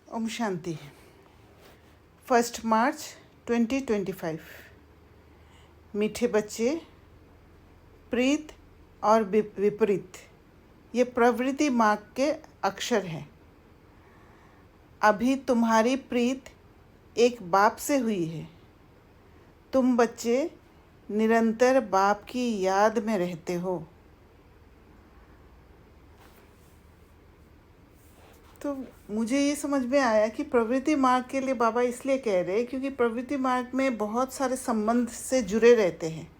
ओम शांति। 1 मार्च 2025। मीठे बच्चे, प्रीत और विपरीत ये प्रवृत्ति मार्ग के अक्षर हैं। अभी तुम्हारी प्रीत एक बाप से हुई है। तुम बच्चे निरंतर बाप की याद में रहते हो। तो मुझे ये समझ में आया कि प्रवृत्ति मार्ग के लिए बाबा इसलिए कह रहे हैं क्योंकि प्रवृत्ति मार्ग में बहुत सारे संबंध से जुड़े रहते हैं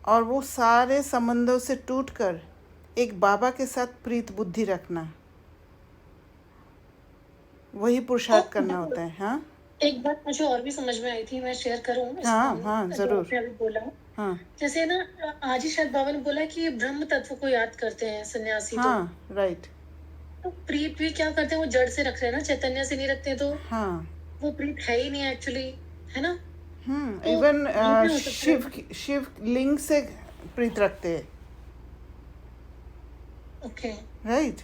और वो सारे संबंधों से टूटकर एक बाबा के साथ प्रीत बुद्धि रखना, वही पुरुषार्थ करना होता है। हाँ, एक बात मुझे और भी समझ में आई थी, मैं शेयर करूं इस हाँ, जो ज़रूर। आपने अभी बोला। हाँ, जैसे ना, आज ही शायद बाबा ने बोला कि ब्रह्म तत्व को याद करते हैं सन्यासी। हाँ, राइट। तो प्रीत भी क्या करते हैं, वो जड़ से रख रहे हैं ना, चैतन्य से नहीं रखते, तो हाँ, वो प्रीत है ही नहीं एक्चुअली, है ना। तो इवन ये भी हो सकता है। शिव लिंग से प्रीत रखते हैं, ओके। राइट।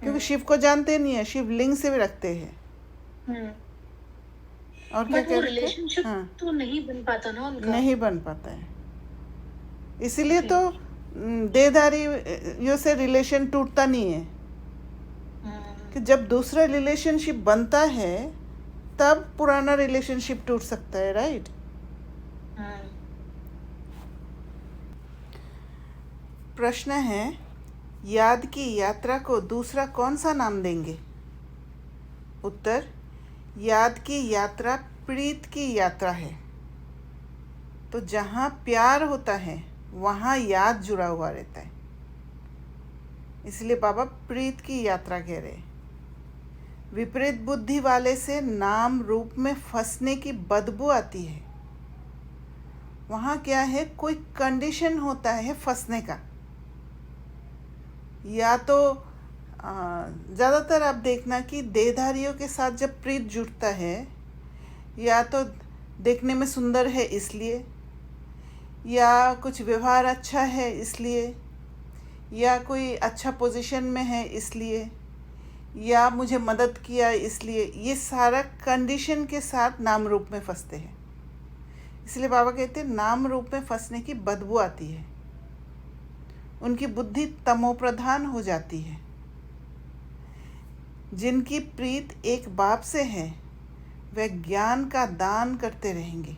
क्योंकि शिव को जानते नहीं है, शिव लिंग से भी रखते हैं। और क्या बट वो कहते हैं? रिलेशनशिप हाँ, तो नहीं बन पाता ना उनका। नहीं बन पाता है। इसीलिए तो देहधारियों से रिलेशन टूटता नहीं है कि जब दूसरा रिलेशनशिप बनता है तब पुराना रिलेशनशिप टूट सकता है, राइट। प्रश्न है, याद की यात्रा को दूसरा कौन सा नाम देंगे? उत्तर, याद की यात्रा प्रीत की यात्रा है। तो जहाँ प्यार होता है वहाँ याद जुड़ा हुआ रहता है, इसलिए बाबा प्रीत की यात्रा कह रहे हैं। विपरीत बुद्धि वाले से नाम रूप में फंसने की बदबू आती है। वहाँ क्या है, कोई कंडीशन होता है फंसने का। या तो ज़्यादातर आप देखना कि देहधारियों के साथ जब प्रीत जुड़ता है, या तो देखने में सुंदर है इसलिए, या कुछ व्यवहार अच्छा है इसलिए, या कोई अच्छा पोजीशन में है इसलिए, या मुझे मदद किया इसलिए, ये सारा कंडीशन के साथ नाम रूप में फंसते हैं। इसलिए बाबा कहते हैं नाम रूप में फंसने की बदबू आती है, उनकी बुद्धि तमोप्रधान हो जाती है। जिनकी प्रीत एक बाप से है वे ज्ञान का दान करते रहेंगे।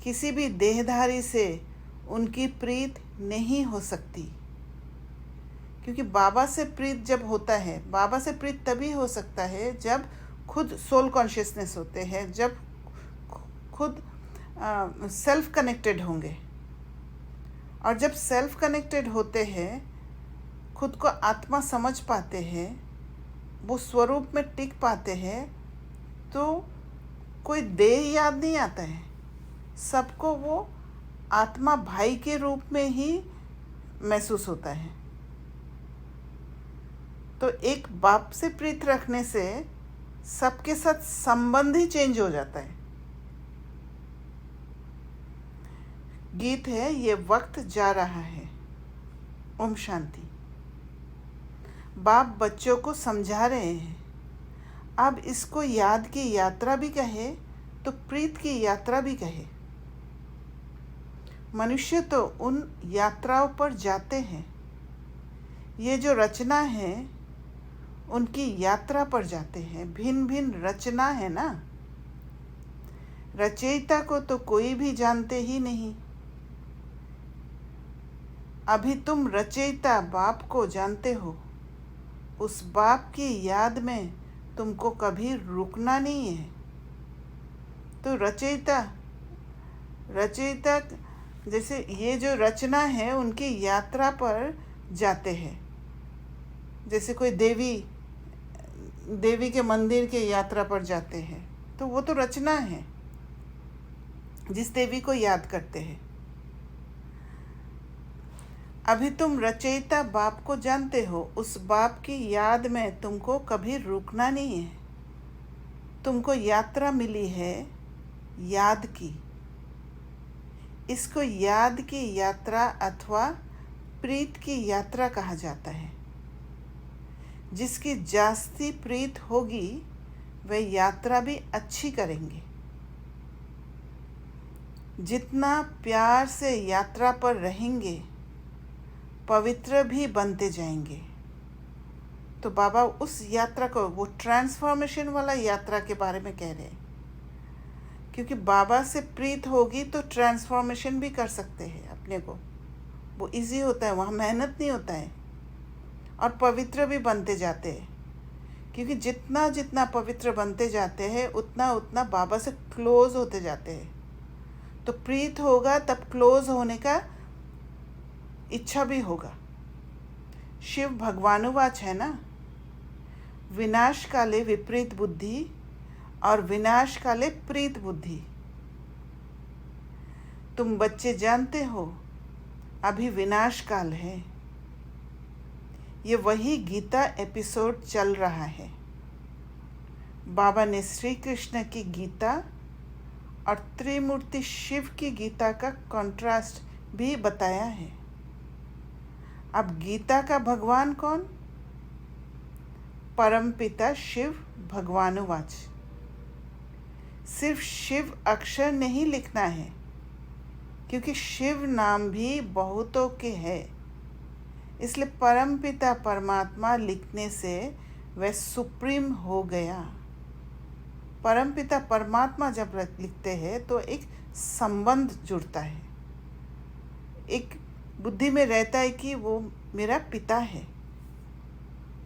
किसी भी देहधारी से उनकी प्रीत नहीं हो सकती, क्योंकि बाबा से प्रीत जब होता है, बाबा से प्रीत तभी हो सकता है जब खुद सोल कॉन्शियसनेस होते हैं, जब खुद सेल्फ कनेक्टेड होंगे। और जब सेल्फ कनेक्टेड होते हैं, खुद को आत्मा समझ पाते हैं, वो स्वरूप में टिक पाते हैं, तो कोई देह याद नहीं आता है। सबको वो आत्मा भाई के रूप में ही महसूस होता है। तो एक बाप से प्रीत रखने से सबके साथ संबंध ही चेंज हो जाता है। गीत है, ये वक्त जा रहा है। ओम शांति। बाप बच्चों को समझा रहे हैं, अब इसको याद की यात्रा भी कहे तो प्रीत की यात्रा भी कहे। मनुष्य तो उन यात्राओं पर जाते हैं, ये जो रचना है उनकी यात्रा पर जाते हैं। भिन्न भिन्न रचना है ना, रचयिता को तो कोई भी जानते ही नहीं। अभी तुम रचयिता बाप को जानते हो, उस बाप की याद में तुमको कभी रुकना नहीं है। तो रचयिता जैसे ये जो रचना है उनकी यात्रा पर जाते हैं। जैसे कोई देवी के मंदिर के यात्रा पर जाते हैं, तो वो तो रचना है जिस देवी को याद करते हैं। अभी तुम रचयिता बाप को जानते हो, उस बाप की याद में तुमको कभी रुकना नहीं है। तुमको यात्रा मिली है याद की। इसको याद की यात्रा अथवा प्रीत की यात्रा कहा जाता है। जिसकी जास्ती प्रीत होगी वे यात्रा भी अच्छी करेंगे। जितना प्यार से यात्रा पर रहेंगे पवित्र भी बनते जाएंगे। तो बाबा उस यात्रा को, वो ट्रांसफॉर्मेशन वाला यात्रा के बारे में कह रहे हैं, क्योंकि बाबा से प्रीत होगी तो ट्रांसफॉर्मेशन भी कर सकते हैं अपने को। वो इजी होता है, वहाँ मेहनत नहीं होता है, और पवित्र भी बनते जाते हैं, क्योंकि जितना जितना पवित्र बनते जाते हैं उतना उतना बाबा से क्लोज होते जाते हैं। तो प्रीत होगा तब क्लोज होने का इच्छा भी होगा। शिव भगवानुवाच है ना, विनाश काले विपरीत बुद्धि और विनाश काले प्रीत बुद्धि। तुम बच्चे जानते हो अभी विनाश काल है। ये वही गीता एपिसोड चल रहा है। बाबा ने श्री कृष्ण की गीता और त्रिमूर्ति शिव की गीता का कंट्रास्ट भी बताया है। अब गीता का भगवान कौन? परमपिता शिव भगवानुवाच। सिर्फ शिव अक्षर नहीं लिखना है, क्योंकि शिव नाम भी बहुतों के है, इसलिए परमपिता परमात्मा लिखने से वह सुप्रीम हो गया। परमपिता परमात्मा जब लिखते हैं तो एक संबंध जुड़ता है, एक बुद्धि में रहता है कि वो मेरा पिता है।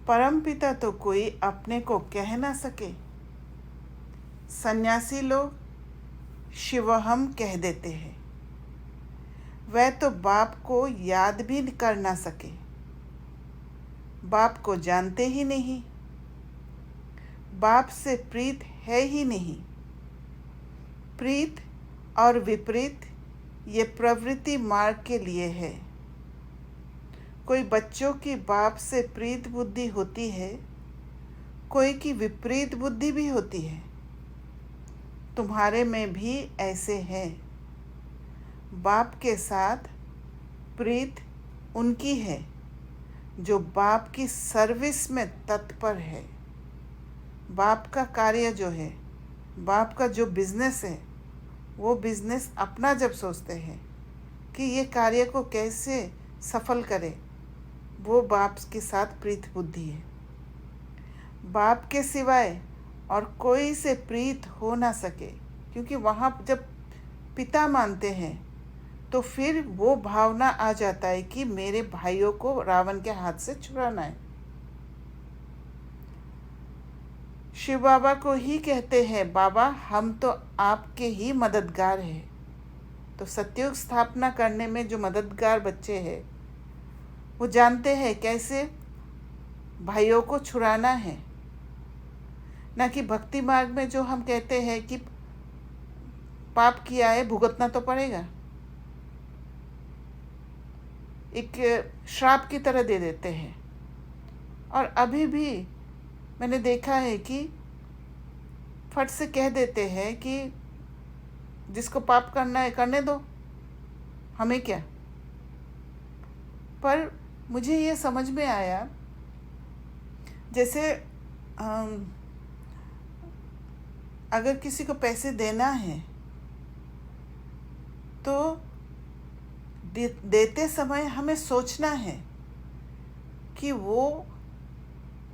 परमपिता तो कोई अपने को कह ना सके। सन्यासी लोग शिवहम कह देते हैं। वह तो बाप को याद भी कर ना सके, बाप को जानते ही नहीं, बाप से प्रीत है ही नहीं। प्रीत और विपरीत ये प्रवृत्ति मार्ग के लिए है। कोई बच्चों की बाप से प्रीत बुद्धि होती है, कोई की विपरीत बुद्धि भी होती है। तुम्हारे में भी ऐसे है। बाप के साथ प्रीत उनकी है जो बाप की सर्विस में तत्पर है। बाप का कार्य जो है, बाप का जो बिजनेस है, वो बिजनेस अपना जब सोचते हैं कि ये कार्य को कैसे सफल करे, वो बाप के साथ प्रीत बुद्धि है। बाप के सिवाय और कोई से प्रीत हो ना सके, क्योंकि वहाँ जब पिता मानते हैं तो फिर वो भावना आ जाता है कि मेरे भाइयों को रावण के हाथ से छुड़ाना है। शिव बाबा को ही कहते हैं, बाबा हम तो आपके ही मददगार हैं। तो सतयुग स्थापना करने में जो मददगार बच्चे हैं वो जानते हैं कैसे भाइयों को छुड़ाना है, ना कि भक्ति मार्ग में जो हम कहते हैं कि पाप किया है भुगतना तो पड़ेगा, एक श्राप की तरह दे देते हैं। और अभी भी मैंने देखा है कि फट से कह देते हैं कि जिसको पाप करना है करने दो, हमें क्या। पर मुझे ये समझ में आया, जैसे अगर किसी को पैसे देना है तो देते समय हमें सोचना है कि वो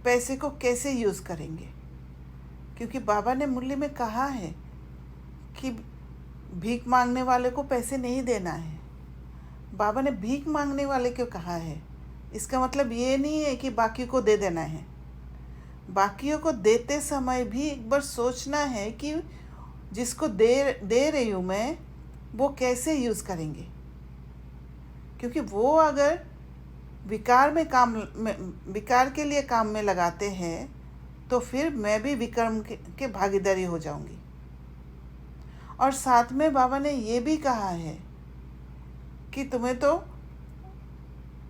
पैसे को कैसे यूज़ करेंगे, क्योंकि बाबा ने मुरली में कहा है कि भीख मांगने वाले को पैसे नहीं देना है। बाबा ने भीख मांगने वाले को कहा है, इसका मतलब ये नहीं है कि बाकी को दे देना है। बाकियों को देते समय भी एक बार सोचना है कि जिसको दे रही हूँ मैं, वो कैसे यूज़ करेंगे, क्योंकि वो अगर विकार के लिए काम में लगाते हैं तो फिर मैं भी विक्रम के भागीदारी हो जाऊंगी। और साथ में बाबा ने ये भी कहा है कि तुम्हें तो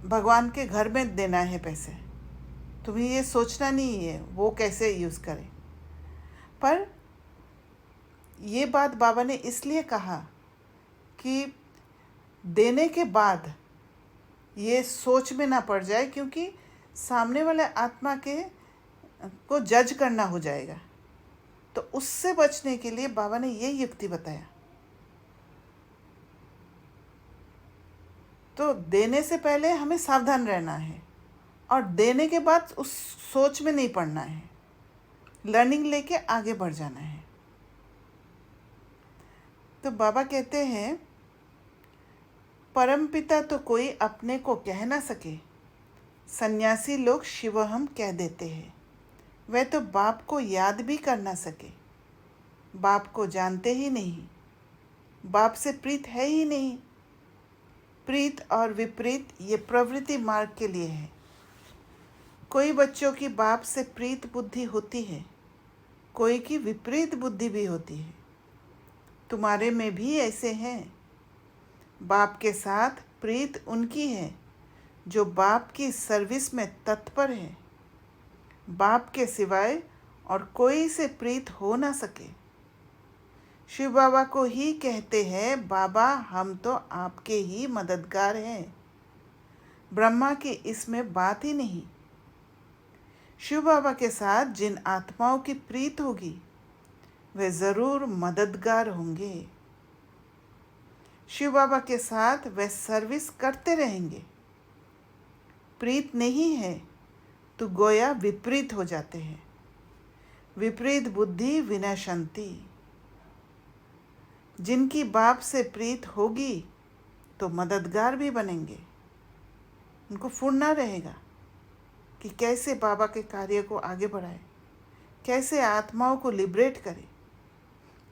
भगवान के घर में देना है पैसे, तुम्हें ये सोचना नहीं है वो कैसे यूज़ करें। पर ये बात बाबा ने इसलिए कहा कि देने के बाद ये सोच में ना पड़ जाए, क्योंकि सामने वाले आत्मा के को जज करना हो जाएगा। तो उससे बचने के लिए बाबा ने ये युक्ति बताया। तो देने से पहले हमें सावधान रहना है और देने के बाद उस सोच में नहीं पड़ना है, लर्निंग लेके आगे बढ़ जाना है। तो बाबा कहते हैं, परमपिता तो कोई अपने को कह ना सके, सन्यासी लोग शिवहम कह देते हैं। वह तो बाप को याद भी कर ना सके, बाप को जानते ही नहीं, बाप से प्रीत है ही नहीं। प्रीत और विपरीत ये प्रवृत्ति मार्ग के लिए है। कोई बच्चों की बाप से प्रीत बुद्धि होती है, कोई की विपरीत बुद्धि भी होती है। तुम्हारे में भी ऐसे हैं। बाप के साथ प्रीत उनकी है जो बाप की सर्विस में तत्पर है। बाप के सिवाय और कोई से प्रीत हो ना सके। शिव बाबा को ही कहते हैं, बाबा हम तो आपके ही मददगार हैं। ब्रह्मा की इसमें बात ही नहीं। शिव बाबा के साथ जिन आत्माओं की प्रीत होगी वे ज़रूर मददगार होंगे। शिव बाबा के साथ वे सर्विस करते रहेंगे। प्रीत नहीं है तो गोया विपरीत हो जाते हैं। विपरीत बुद्धि विनशंति। जिनकी बाप से प्रीत होगी तो मददगार भी बनेंगे। उनको फुर्ना रहेगा कि कैसे बाबा के कार्य को आगे बढ़ाए, कैसे आत्माओं को लिबरेट करे।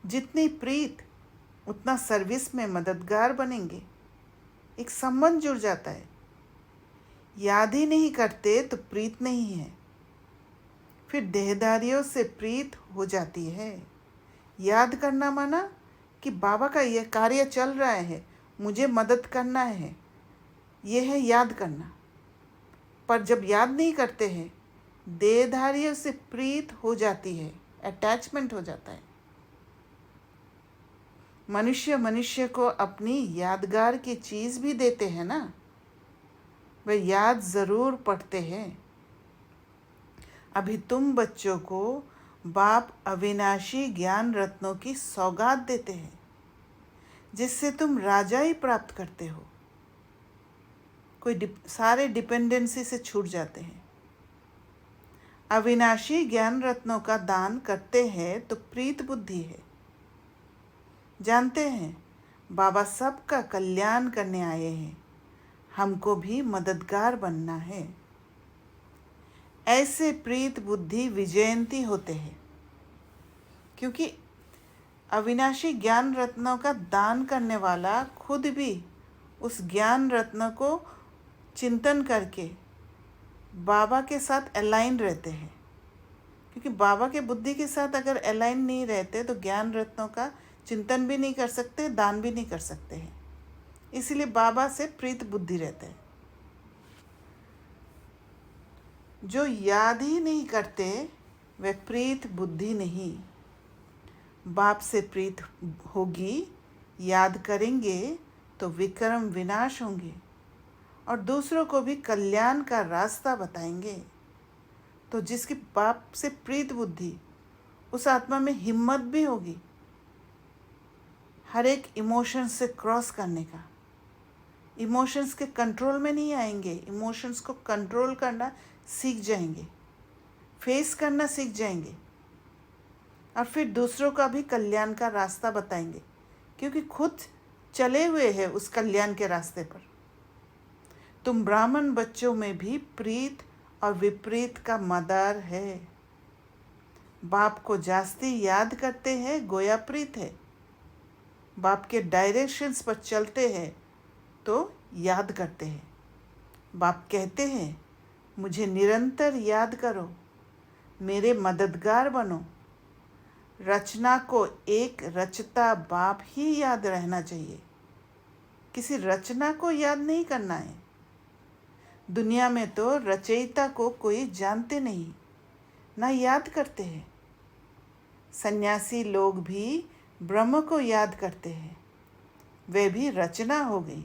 जितनी प्रीत उतना सर्विस में मददगार बनेंगे। एक संबंध जुड़ जाता है। याद ही नहीं करते तो प्रीत नहीं है। फिर देहधारियों से प्रीत हो जाती है। याद करना माना कि बाबा का यह कार्य चल रहा है, मुझे मदद करना है, यह है याद करना। पर जब याद नहीं करते हैं, देहधारियों से प्रीत हो जाती है, अटैचमेंट हो जाता है। मनुष्य को अपनी यादगार की चीज़ भी देते हैं ना, वे याद ज़रूर पढ़ते हैं। अभी तुम बच्चों को बाप अविनाशी ज्ञान रत्नों की सौगात देते हैं, जिससे तुम राजाई प्राप्त करते हो। सारे डिपेंडेंसी से छूट जाते हैं। अविनाशी ज्ञान रत्नों का दान करते हैं तो प्रीत बुद्धि है। जानते हैं बाबा सबका कल्याण करने आए हैं, हमको भी मददगार बनना है। ऐसे प्रीत बुद्धि विजयंती होते हैं, क्योंकि अविनाशी ज्ञान रत्नों का दान करने वाला खुद भी उस ज्ञान रत्न को चिंतन करके बाबा के साथ अलाइन रहते हैं। क्योंकि बाबा के बुद्धि के साथ अगर अलाइन नहीं रहते तो ज्ञान रत्नों का चिंतन भी नहीं कर सकते, दान भी नहीं कर सकते हैं। इसलिए बाबा से प्रीत बुद्धि रहते हैं। जो याद ही नहीं करते वे प्रीत बुद्धि नहीं। बाप से प्रीत होगी, याद करेंगे तो विक्रम विनाश होंगे और दूसरों को भी कल्याण का रास्ता बताएंगे। तो जिसकी बाप से प्रीत बुद्धि, उस आत्मा में हिम्मत भी होगी हर एक इमोशंस से क्रॉस करने का। इमोशंस के कंट्रोल में नहीं आएंगे, इमोशंस को कंट्रोल करना सीख जाएंगे, फेस करना सीख जाएंगे और फिर दूसरों का भी कल्याण का रास्ता बताएंगे, क्योंकि खुद चले हुए हैं उस कल्याण के रास्ते पर। तुम ब्राह्मण बच्चों में भी प्रीत और विपरीत का मदार है। बाप को जास्ती याद करते हैं, गोया प्रीत है। बाप के डायरेक्शंस पर चलते हैं तो याद करते हैं। बाप कहते हैं, मुझे निरंतर याद करो, मेरे मददगार बनो। रचना को एक रचता बाप ही याद रहना चाहिए, किसी रचना को याद नहीं करना है। दुनिया में तो रचयिता को कोई जानते नहीं, ना याद करते हैं। सन्यासी लोग भी ब्रह्म को याद करते हैं, वे भी रचना हो गई।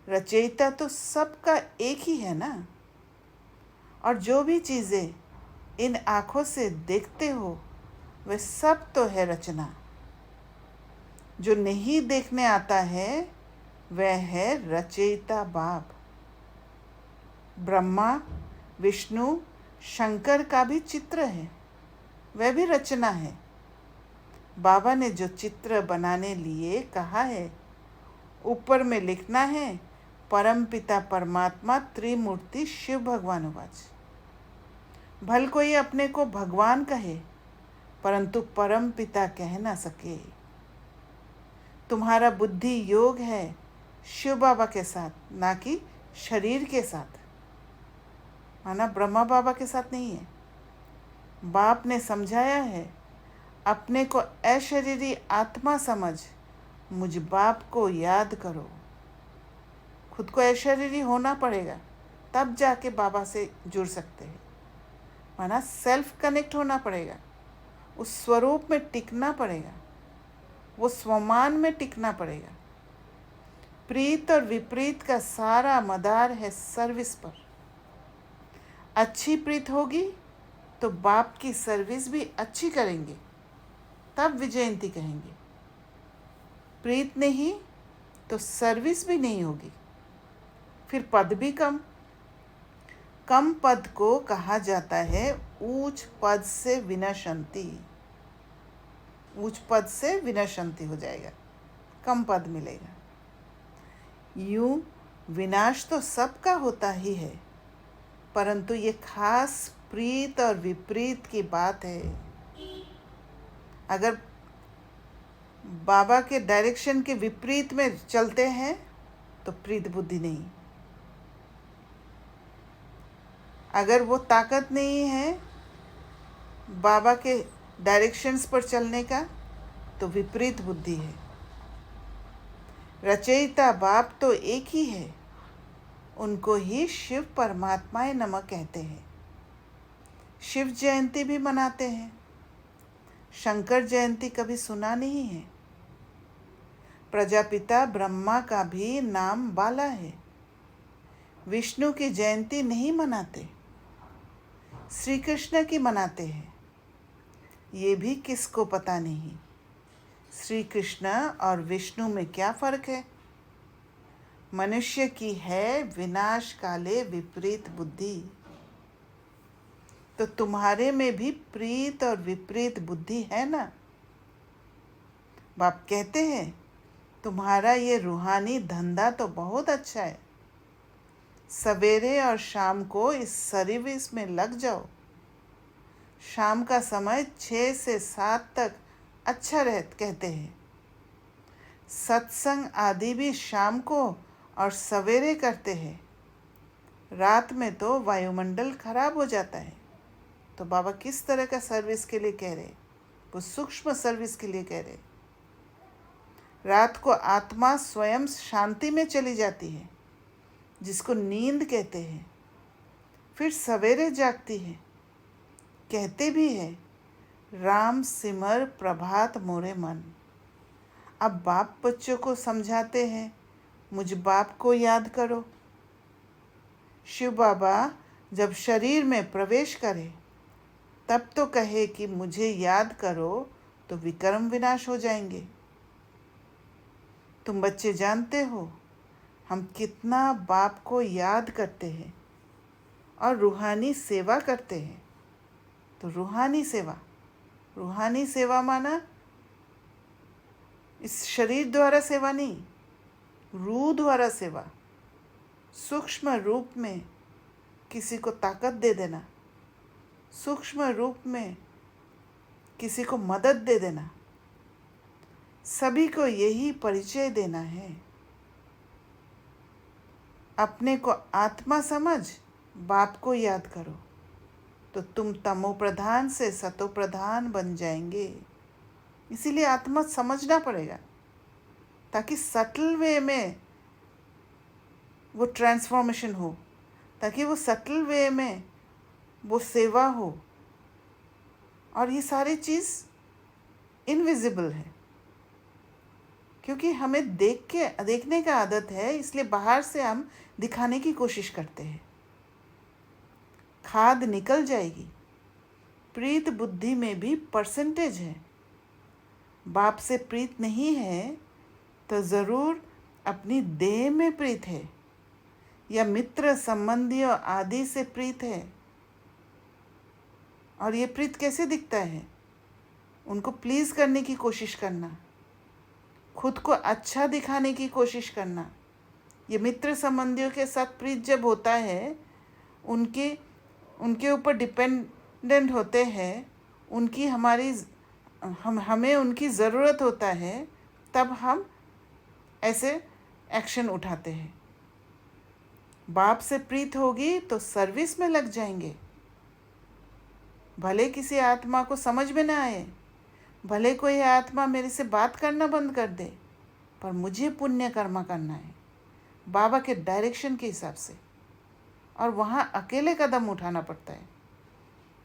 रचयिता तो सबका एक ही है ना। और जो भी चीज़ें इन आँखों से देखते हो वे सब तो है रचना। जो नहीं देखने आता है वह है रचयिता बाप। ब्रह्मा, विष्णु, शंकर का भी चित्र है, वह भी रचना है। बाबा ने जो चित्र बनाने लिए कहा है, ऊपर में लिखना है, परम पिता परमात्मा त्रिमूर्ति शिव भगवान उवाच। भल कोई अपने को भगवान कहे परंतु परम पिता कह ना सके। तुम्हारा बुद्धि योग है शिव बाबा के साथ, ना कि शरीर के साथ, माना ब्रह्मा बाबा के साथ नहीं है। बाप ने समझाया है, अपने को अशरीरी आत्मा समझ मुझ बाप को याद करो। खुद को अशरीरी होना पड़ेगा, तब जाके बाबा से जुड़ सकते हैं। माना सेल्फ कनेक्ट होना पड़ेगा, उस स्वरूप में टिकना पड़ेगा, वो स्वमान में टिकना पड़ेगा। प्रीत और विपरीत का सारा मदार है सर्विस पर। अच्छी प्रीत होगी तो बाप की सर्विस भी अच्छी करेंगे, तब विजयंती कहेंगे। प्रीत नहीं तो सर्विस भी नहीं होगी, फिर पद भी कम। कम पद को कहा जाता है ऊंच पद से विनशंति। ऊंच पद से विनशंति हो जाएगा, कम पद मिलेगा। यूं विनाश तो सबका होता ही है, परंतु ये खास प्रीत और विपरीत की बात है। अगर बाबा के डायरेक्शन के विपरीत में चलते हैं तो प्रीत बुद्धि नहीं। अगर वो ताकत नहीं है बाबा के डायरेक्शंस पर चलने का तो विपरीत बुद्धि है। रचयिता बाप तो एक ही है, उनको ही शिव परमात्माए नमः कहते हैं। शिव जयंती भी मनाते हैं, शंकर जयंती कभी सुना नहीं है। प्रजापिता ब्रह्मा का भी नाम बाला है। विष्णु की जयंती नहीं मनाते, श्री कृष्ण की मनाते हैं। ये भी किसको पता नहीं। श्री कृष्ण और विष्णु में क्या फ़र्क है? मनुष्य की है विनाश काले विपरीत बुद्धि। तो तुम्हारे में भी प्रीत और विपरीत बुद्धि है ना। बाप कहते हैं तुम्हारा ये रूहानी धंधा तो बहुत अच्छा है, सवेरे और शाम को इस सर्विस में लग जाओ। शाम का समय 6 से 7 तक अच्छा कहते हैं। सत्संग आदि भी शाम को और सवेरे करते हैं। रात में तो वायुमंडल खराब हो जाता है। तो बाबा किस तरह का सर्विस के लिए कह रहे? वो सूक्ष्म सर्विस के लिए कह रहे। रात को आत्मा स्वयं शांति में चली जाती है, जिसको नींद कहते हैं। फिर सवेरे जागती है। कहते भी है राम सिमर प्रभात मोरे मन। अब बाप बच्चों को समझाते हैं मुझ बाप को याद करो। शिव बाबा जब शरीर में प्रवेश करे तब तो कहे कि मुझे याद करो, तो विक्रम विनाश हो जाएंगे। तुम बच्चे जानते हो हम कितना बाप को याद करते हैं और रूहानी सेवा करते हैं। तो रूहानी सेवा माना इस शरीर द्वारा सेवा नहीं, रूह द्वारा सेवा। सूक्ष्म रूप में किसी को ताकत दे देना, सूक्ष्म रूप में किसी को मदद दे देना, सभी को यही परिचय देना है। अपने को आत्मा समझ बाप को याद करो, तो तुम तमो प्रधान से सतो प्रधान बन जाएंगे। इसीलिए आत्मा समझना पड़ेगा, ताकि सटल वे में वो ट्रांसफॉर्मेशन हो, ताकि वो सटल वे में वो सेवा हो। और ये सारी चीज़ इनविजिबल है, क्योंकि हमें देखने का आदत है, इसलिए बाहर से हम दिखाने की कोशिश करते हैं। खाद निकल जाएगी। प्रीत बुद्धि में भी परसेंटेज है। बाप से प्रीत नहीं है तो ज़रूर अपनी देह में प्रीत है या मित्र संबंधियों आदि से प्रीत है। और ये प्रीत कैसे दिखता है? उनको प्लीज़ करने की कोशिश करना, खुद को अच्छा दिखाने की कोशिश करना। ये मित्र संबंधियों के साथ प्रीत जब होता है, उनके ऊपर डिपेंडेंट होते हैं, हमें उनकी ज़रूरत होता है, तब हम ऐसे एक्शन उठाते हैं। बाप से प्रीत होगी तो सर्विस में लग जाएंगे। भले किसी आत्मा को समझ में ना आए, भले कोई आत्मा मेरे से बात करना बंद कर दे, पर मुझे पुण्य कर्म करना है बाबा के डायरेक्शन के हिसाब से। और वहाँ अकेले कदम उठाना पड़ता है।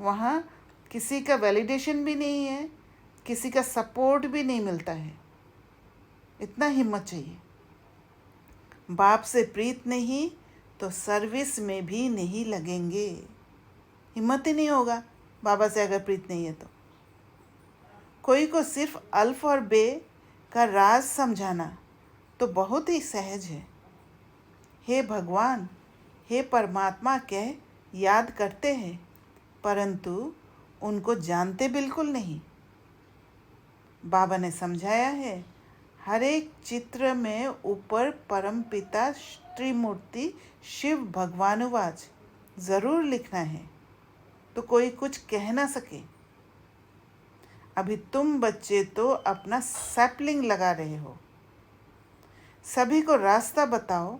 वहाँ किसी का वैलिडेशन भी नहीं है, किसी का सपोर्ट भी नहीं मिलता है। इतना हिम्मत चाहिए। बाप से प्रीत नहीं तो सर्विस में भी नहीं लगेंगे। हिम्मत ही नहीं होगा बाबा से अगर प्रीत नहीं है तो। कोई को सिर्फ अल्फ और बे का राज समझाना तो बहुत ही सहज है। हे भगवान, हे परमात्मा कह याद करते हैं, परंतु उनको जानते बिल्कुल नहीं। बाबा ने समझाया है, हर एक चित्र में ऊपर परमपिता त्रिमूर्ति शिव भगवानुवाच ज़रूर लिखना है तो कोई कुछ कह ना सके। अभी तुम बच्चे तो अपना सैपलिंग लगा रहे हो। सभी को रास्ता बताओ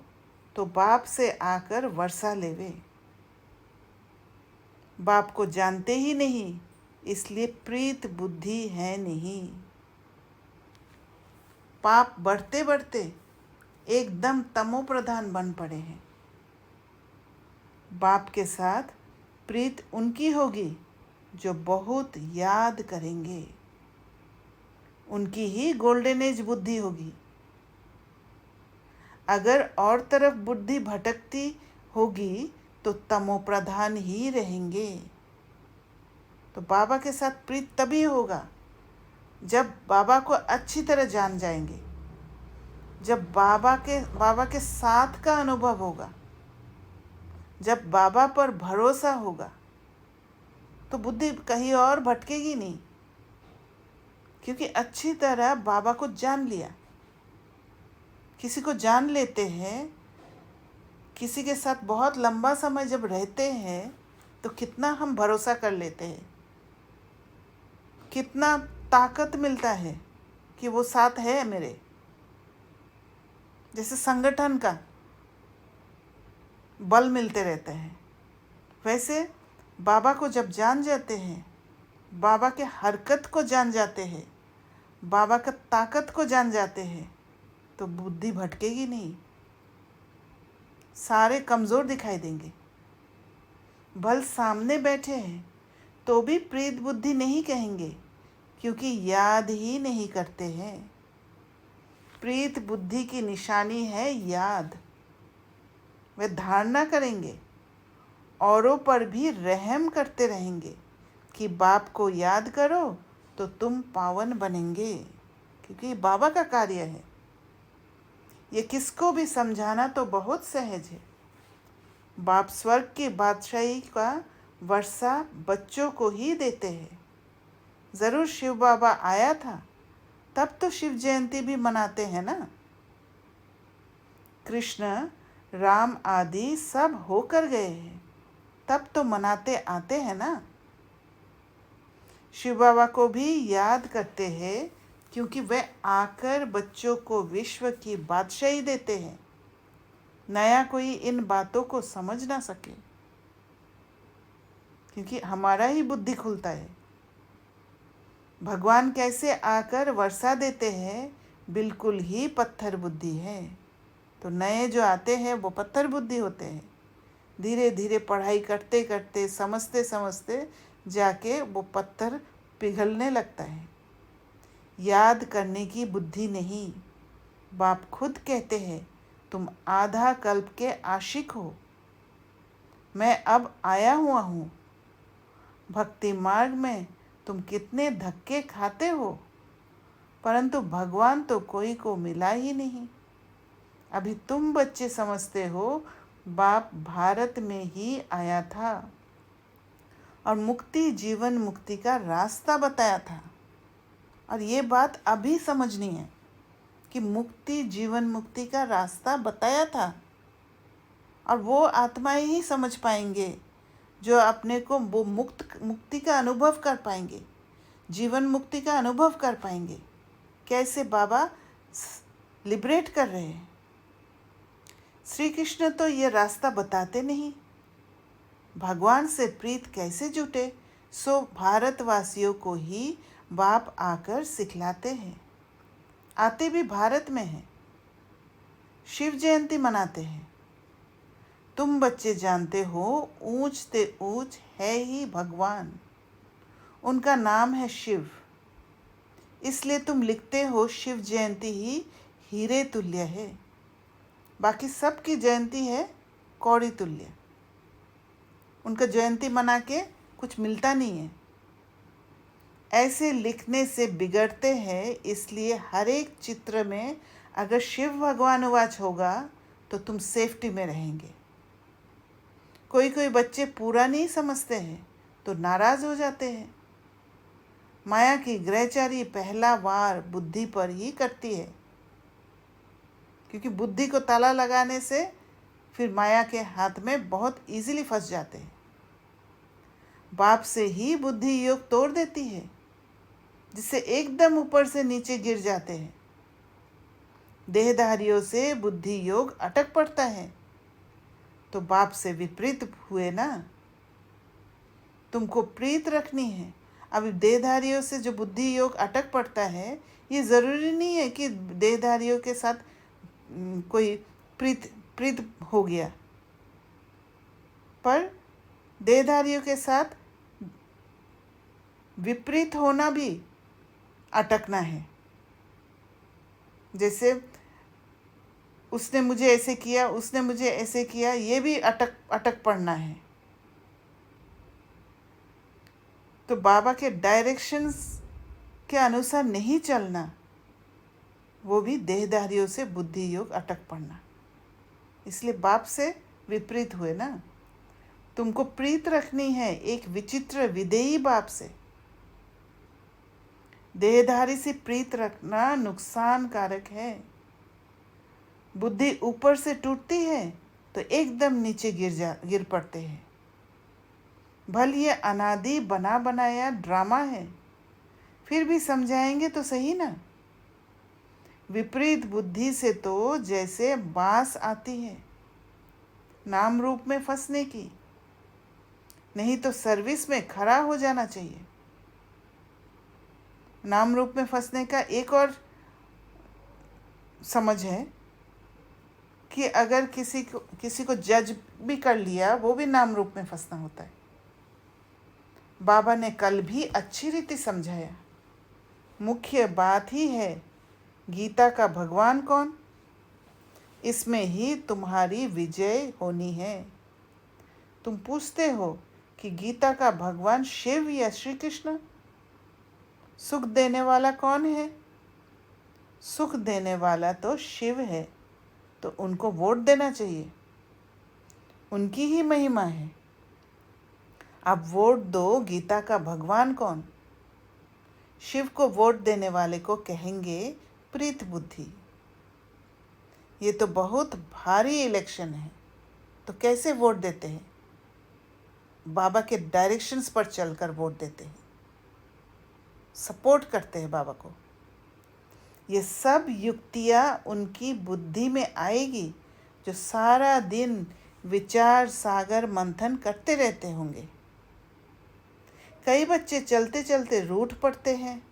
तो बाप से आकर वर्षा लेवे। बाप को जानते ही नहीं, इसलिए प्रीत बुद्धि है नहीं। पाप बढ़ते बढ़ते एकदम तमो प्रधान बन पड़े हैं। बाप के साथ प्रीत उनकी होगी जो बहुत याद करेंगे। उनकी ही गोल्डन एज बुद्धि होगी। अगर और तरफ बुद्धि भटकती होगी तो तमो प्रधान ही रहेंगे। तो बाबा के साथ प्रीत तभी होगा जब बाबा को अच्छी तरह जान जाएंगे, जब बाबा के साथ का अनुभव होगा, जब बाबा पर भरोसा होगा, तो बुद्धि कहीं और भटकेगी नहीं, क्योंकि अच्छी तरह बाबा को जान लिया। किसी को जान लेते हैं, किसी के साथ बहुत लंबा समय जब रहते हैं तो कितना हम भरोसा कर लेते हैं, कितना ताकत मिलता है कि वो साथ है मेरे। जैसे संगठन का बल मिलते रहते हैं, वैसे बाबा को जब जान जाते हैं, बाबा के हरकत को जान जाते हैं, बाबा का ताकत को जान जाते हैं, तो बुद्धि भटकेगी नहीं। सारे कमज़ोर दिखाई देंगे। भल सामने बैठे हैं तो भी प्रीत बुद्धि नहीं कहेंगे, क्योंकि याद ही नहीं करते हैं। प्रीत बुद्धि की निशानी है याद। वे धारणा करेंगे, औरों पर भी रहम करते रहेंगे कि बाप को याद करो तो तुम पावन बनेंगे, क्योंकि बाबा का कार्य है। ये किसको भी समझाना तो बहुत सहज है। बाप स्वर्ग की बादशाही का वर्षा बच्चों को ही देते हैं। ज़रूर शिव बाबा आया था, तब तो शिव जयंती भी मनाते हैं ना। कृष्ण, राम आदि सब होकर गए हैं, तब तो मनाते आते हैं ना। शिव बाबा को भी याद करते हैं, क्योंकि वे आकर बच्चों को विश्व की बादशाही देते हैं। नया कोई इन बातों को समझ ना सके, क्योंकि हमारा ही बुद्धि खुलता है। भगवान कैसे आकर वर्षा देते हैं, बिल्कुल ही पत्थर बुद्धि है। तो नए जो आते हैं वो पत्थर बुद्धि होते हैं। धीरे धीरे पढ़ाई करते करते, समझते समझते जाके वो पत्थर पिघलने लगता है। याद करने की बुद्धि नहीं। बाप खुद कहते हैं, तुम आधा कल्प के आशिक हो। मैं अब आया हुआ हूँ। भक्ति मार्ग में तुम कितने धक्के खाते हो, परंतु भगवान तो कोई को मिला ही नहीं। अभी तुम बच्चे समझते हो बाप भारत में ही आया था और मुक्ति जीवन मुक्ति का रास्ता बताया था। और ये बात अभी समझनी है कि मुक्ति जीवन मुक्ति का रास्ता बताया था, और वो आत्माएं ही समझ पाएंगे जो अपने को वो मुक्ति का अनुभव कर पाएंगे, जीवन मुक्ति का अनुभव कर पाएंगे। कैसे बाबा लिबरेट कर रहे हैं। श्री कृष्ण तो ये रास्ता बताते नहीं। भगवान से प्रीत कैसे जुटे, सो भारतवासियों को ही बाप आकर सिखलाते हैं। आते भी भारत में हैं, शिव जयंती मनाते हैं। तुम बच्चे जानते हो ऊंच से ऊंच है ही भगवान, उनका नाम है शिव। इसलिए तुम लिखते हो शिव जयंती ही हीरे तुल्य है। बाकी सबकी जयंती है कौड़ी तुल्य। उनका जयंती मना के कुछ मिलता नहीं है। ऐसे लिखने से बिगड़ते हैं। इसलिए हर एक चित्र में अगर शिव भगवान उवाच होगा तो तुम सेफ्टी में रहेंगे। कोई कोई बच्चे पूरा नहीं समझते हैं तो नाराज हो जाते हैं। माया की ग्रहचारी पहला वार बुद्धि पर ही करती है, क्योंकि बुद्धि को ताला लगाने से फिर माया के हाथ में बहुत इजीली फंस जाते हैं। बाप से ही बुद्धि योग तोड़ देती है, जिससे एकदम ऊपर से नीचे गिर जाते हैं। देहधारियों से बुद्धि योग अटक पड़ता है, तो बाप से विपरीत हुए ना। तुमको प्रीत रखनी है। अभी देहधारियों से जो बुद्धि योग अटक पड़ता है, ये ज़रूरी नहीं है कि देहधारियों के साथ कोई प्रीत हो गया, पर देहधारियों के साथ विपरीत होना भी अटकना है। जैसे उसने मुझे ऐसे किया, उसने मुझे ऐसे किया, ये भी अटक पड़ना है। तो बाबा के डायरेक्शंस के अनुसार नहीं चलना, वो भी देहधारियों से बुद्धि योग अटक पड़ना। इसलिए बाप से विपरीत हुए ना। तुमको प्रीत रखनी है एक विचित्र विदेही बाप से। देहधारी से प्रीत रखना नुकसानकारक है। बुद्धि ऊपर से टूटती है तो एकदम नीचे गिर पड़ते हैं। भल ये अनादि बना बनाया ड्रामा है, फिर भी समझाएंगे तो सही ना। विपरीत बुद्धि से तो जैसे बांस आती है नाम रूप में फंसने की, नहीं तो सर्विस में खड़ा हो जाना चाहिए। नाम रूप में फंसने का एक और समझ है कि अगर किसी को जज भी कर लिया, वो भी नाम रूप में फंसना होता है। बाबा ने कल भी अच्छी रीति समझाया। मुख्य बात ही है गीता का भगवान कौन, इसमें ही तुम्हारी विजय होनी है। तुम पूछते हो कि गीता का भगवान शिव या श्री कृष्ण? सुख देने वाला कौन है? सुख देने वाला तो शिव है, तो उनको वोट देना चाहिए। उनकी ही महिमा है। अब वोट दो गीता का भगवान कौन। शिव को वोट देने वाले को कहेंगे प्रीत बुद्धि। ये तो बहुत भारी इलेक्शन है, तो कैसे वोट देते हैं? बाबा के डायरेक्शंस पर चलकर वोट देते हैं, सपोर्ट करते हैं बाबा को। ये सब युक्तियाँ उनकी बुद्धि में आएगी, जो सारा दिन विचार सागर मंथन करते रहते होंगे। कई बच्चे चलते चलते रूठ पड़ते हैं।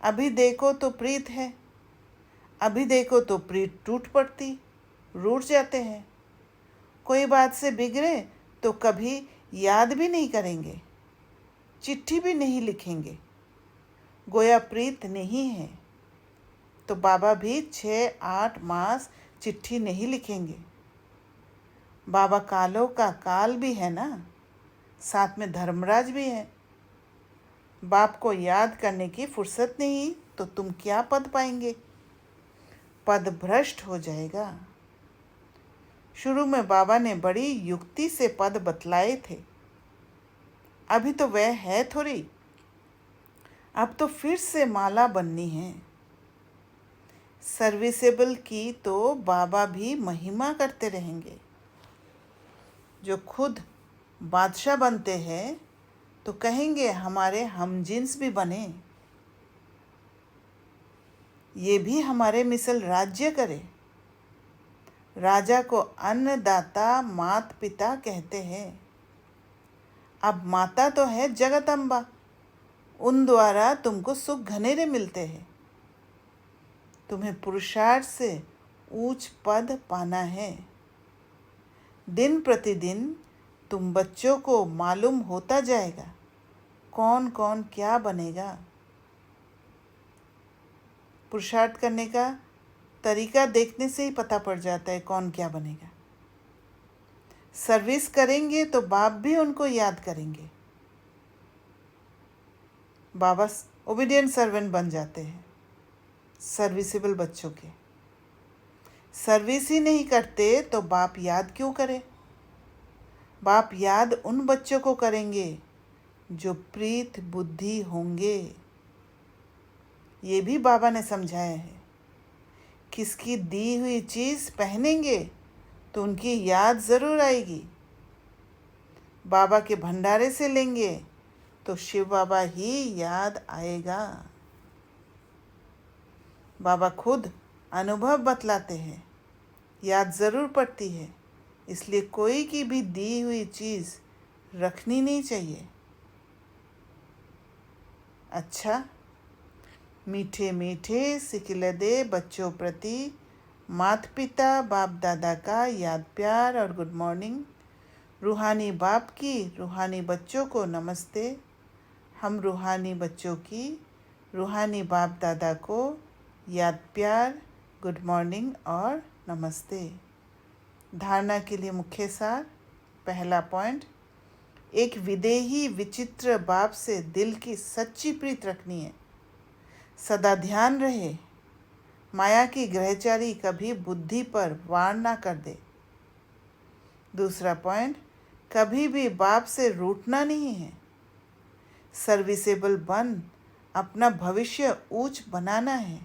अभी देखो तो प्रीत है, अभी देखो तो प्रीत टूट पड़ती, रूठ जाते हैं। कोई बात से बिगड़े तो कभी याद भी नहीं करेंगे, चिट्ठी भी नहीं लिखेंगे, गोया प्रीत नहीं है। तो बाबा भी 6-8 मास चिट्ठी नहीं लिखेंगे। बाबा कालों का काल भी है ना, साथ में धर्मराज भी है। बाप को याद करने की फुर्सत नहीं तो तुम क्या पद पाएंगे? पद भ्रष्ट हो जाएगा। शुरू में बाबा ने बड़ी युक्ति से पद बतलाए थे, अभी तो वह है थोड़ी। अब तो फिर से माला बननी है। सर्विसेबल की तो बाबा भी महिमा करते रहेंगे। जो खुद बादशाह बनते हैं तो कहेंगे हमारे हमजिन्स भी बने, ये भी हमारे मिसल राज्य करे। राजा को अन्नदाता मात पिता कहते हैं। अब माता तो है जगत अम्बा, उन द्वारा तुमको सुख घनेरे मिलते हैं। तुम्हें पुरुषार्थ से ऊंच पद पाना है। दिन प्रतिदिन तुम बच्चों को मालूम होता जाएगा कौन कौन क्या बनेगा। पुरुषार्थ करने का तरीका देखने से ही पता पड़ जाता है कौन क्या बनेगा। सर्विस करेंगे तो बाप भी उनको याद करेंगे। बाबा ओबीडियंट सर्वेंट बन जाते हैं सर्विसेबल बच्चों के। सर्विस ही नहीं करते तो बाप याद क्यों करे? बाप याद उन बच्चों को करेंगे जो प्रीत बुद्धि होंगे। ये भी बाबा ने समझाया है। किसकी दी हुई चीज़ पहनेंगे तो उनकी याद ज़रूर आएगी। बाबा के भंडारे से लेंगे तो शिव बाबा ही याद आएगा। बाबा खुद अनुभव बतलाते हैं, याद ज़रूर पड़ती है। इसलिए कोई की भी दी हुई चीज़ रखनी नहीं चाहिए। अच्छा, मीठे मीठे सिकिलदे बच्चों प्रति माता पिता बाप दादा का याद प्यार और गुड मॉर्निंग। रूहानी बाप की रूहानी बच्चों को नमस्ते। हम रूहानी बच्चों की रूहानी बाप दादा को याद प्यार, गुड मॉर्निंग और नमस्ते। धारणा के लिए मुख्य सार। पहला पॉइंट, एक विदेही विचित्र बाप से दिल की सच्ची प्रीत रखनी है। सदा ध्यान रहे माया की ग्रहचारी कभी बुद्धि पर वार ना कर दे। दूसरा पॉइंट, कभी भी बाप से रूठना नहीं है। सर्विसेबल बन अपना भविष्य ऊंच बनाना है।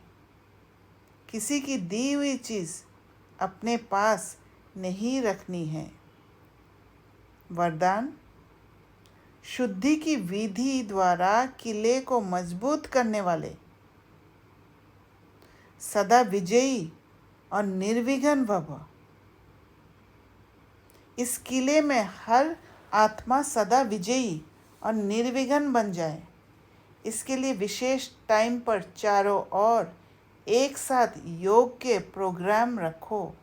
किसी की दी हुई चीज़ अपने पास नहीं रखनी है। वरदान, शुद्धि की विधि द्वारा किले को मजबूत करने वाले सदा विजयी और निर्विघ्न भव। इस किले में हर आत्मा सदा विजयी और निर्विघ्न बन जाए, इसके लिए विशेष टाइम पर चारों ओर एक साथ योग के प्रोग्राम रखो।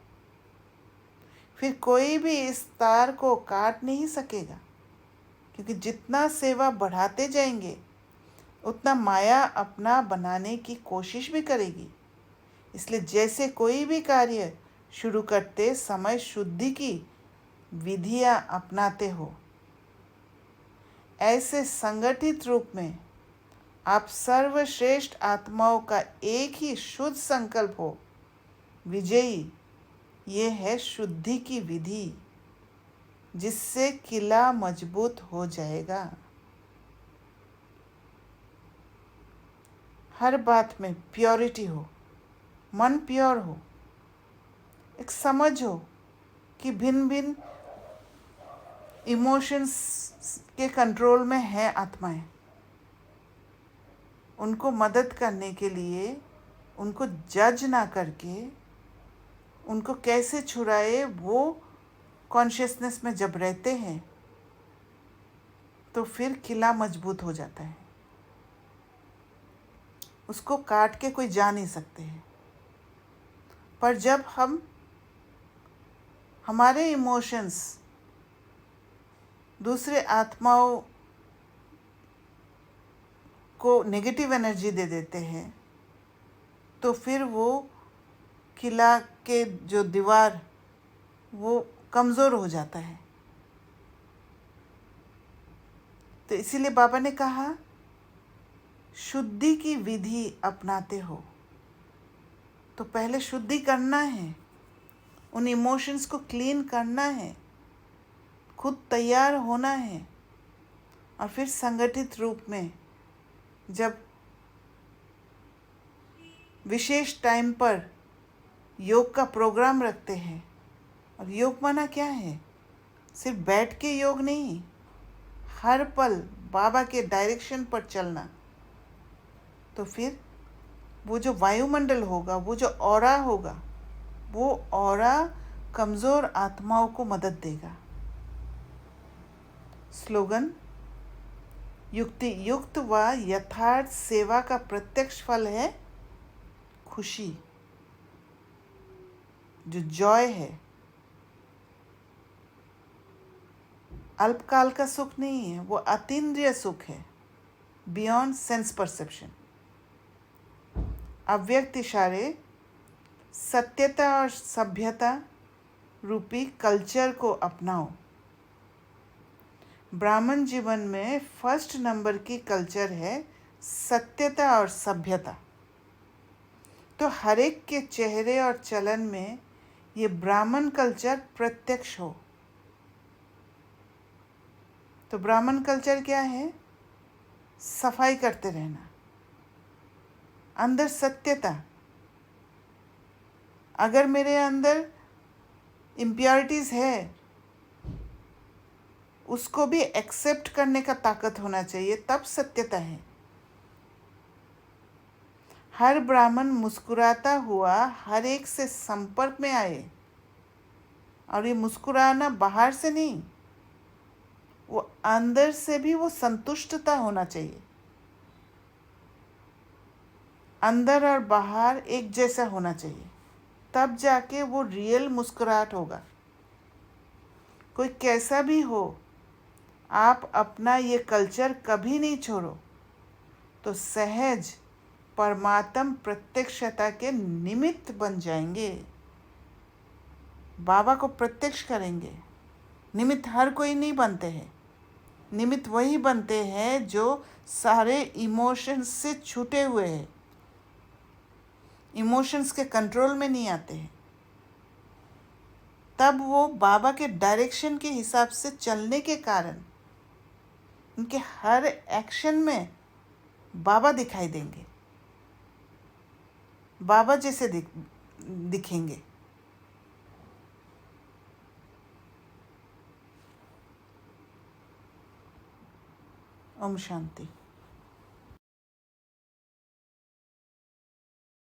फिर कोई भी इस तार को काट नहीं सकेगा, क्योंकि जितना सेवा बढ़ाते जाएंगे उतना माया अपना बनाने की कोशिश भी करेगी। इसलिए जैसे कोई भी कार्य शुरू करते समय शुद्धि की विधियां अपनाते हो, ऐसे संगठित रूप में आप सर्वश्रेष्ठ आत्माओं का एक ही शुद्ध संकल्प हो, विजयी। ये है शुद्धि की विधि, जिससे किला मजबूत हो जाएगा। हर बात में प्योरिटी हो, मन प्योर हो, एक समझ हो कि भिन्न भिन्न इमोशंस के कंट्रोल में है आत्माएं। उनको मदद करने के लिए उनको जज ना करके उनको कैसे छुड़ाए, वो कॉन्शियसनेस में जब रहते हैं तो फिर किला मजबूत हो जाता है। उसको काट के कोई जा नहीं सकते हैं। पर जब हम हमारे इमोशंस दूसरे आत्माओं को नेगेटिव एनर्जी दे देते हैं तो फिर वो किला के जो दीवार वो कमज़ोर हो जाता है। तो इसीलिए बाबा ने कहा शुद्धि की विधि अपनाते हो, तो पहले शुद्धि करना है, उन इमोशंस को क्लीन करना है, खुद तैयार होना है, और फिर संगठित रूप में जब विशेष टाइम पर योग का प्रोग्राम रखते हैं। और योग माना क्या है? सिर्फ बैठ के योग नहीं, हर पल बाबा के डायरेक्शन पर चलना। तो फिर वो जो वायुमंडल होगा, वो जो ऑरा होगा, वो ऑरा कमज़ोर आत्माओं को मदद देगा। स्लोगन: युक्ति युक्त व यथार्थ सेवा का प्रत्यक्ष फल है खुशी, जो जॉय है। अल्पकाल का सुख नहीं है, वो अतीन्द्रिय सुख है, बियॉन्ड सेंस परसेप्शन। अव्यक्त इशारे सत्यता और सभ्यता रूपी कल्चर को अपनाओ। ब्राह्मण जीवन में फर्स्ट नंबर की कल्चर है सत्यता और सभ्यता। तो हर एक के चेहरे और चलन में ये ब्राह्मण कल्चर प्रत्यक्ष हो। तो ब्राह्मण कल्चर क्या है? सफाई करते रहना, अंदर सत्यता। अगर मेरे अंदर इम्प्योरिटीज़ है, उसको भी एक्सेप्ट करने का ताकत होना चाहिए, तब सत्यता है। हर ब्राह्मण मुस्कुराता हुआ हर एक से संपर्क में आए, और ये मुस्कुराना बाहर से नहीं, वो अंदर से भी वो संतुष्टता होना चाहिए। अंदर और बाहर एक जैसा होना चाहिए, तब जाके वो रियल मुस्कुराहट होगा। कोई कैसा भी हो, आप अपना ये कल्चर कभी नहीं छोड़ो, तो सहज परमात्म प्रत्यक्षता के निमित्त बन जाएंगे। बाबा को प्रत्यक्ष करेंगे। निमित्त हर कोई नहीं बनते हैं। निमित्त वही बनते हैं जो सारे इमोशंस से छूटे हुए हैं, इमोशंस के कंट्रोल में नहीं आते हैं। तब वो बाबा के डायरेक्शन के हिसाब से चलने के कारण उनके हर एक्शन में बाबा दिखाई देंगे, बाबा जैसे दिखेंगे। ओम शांति।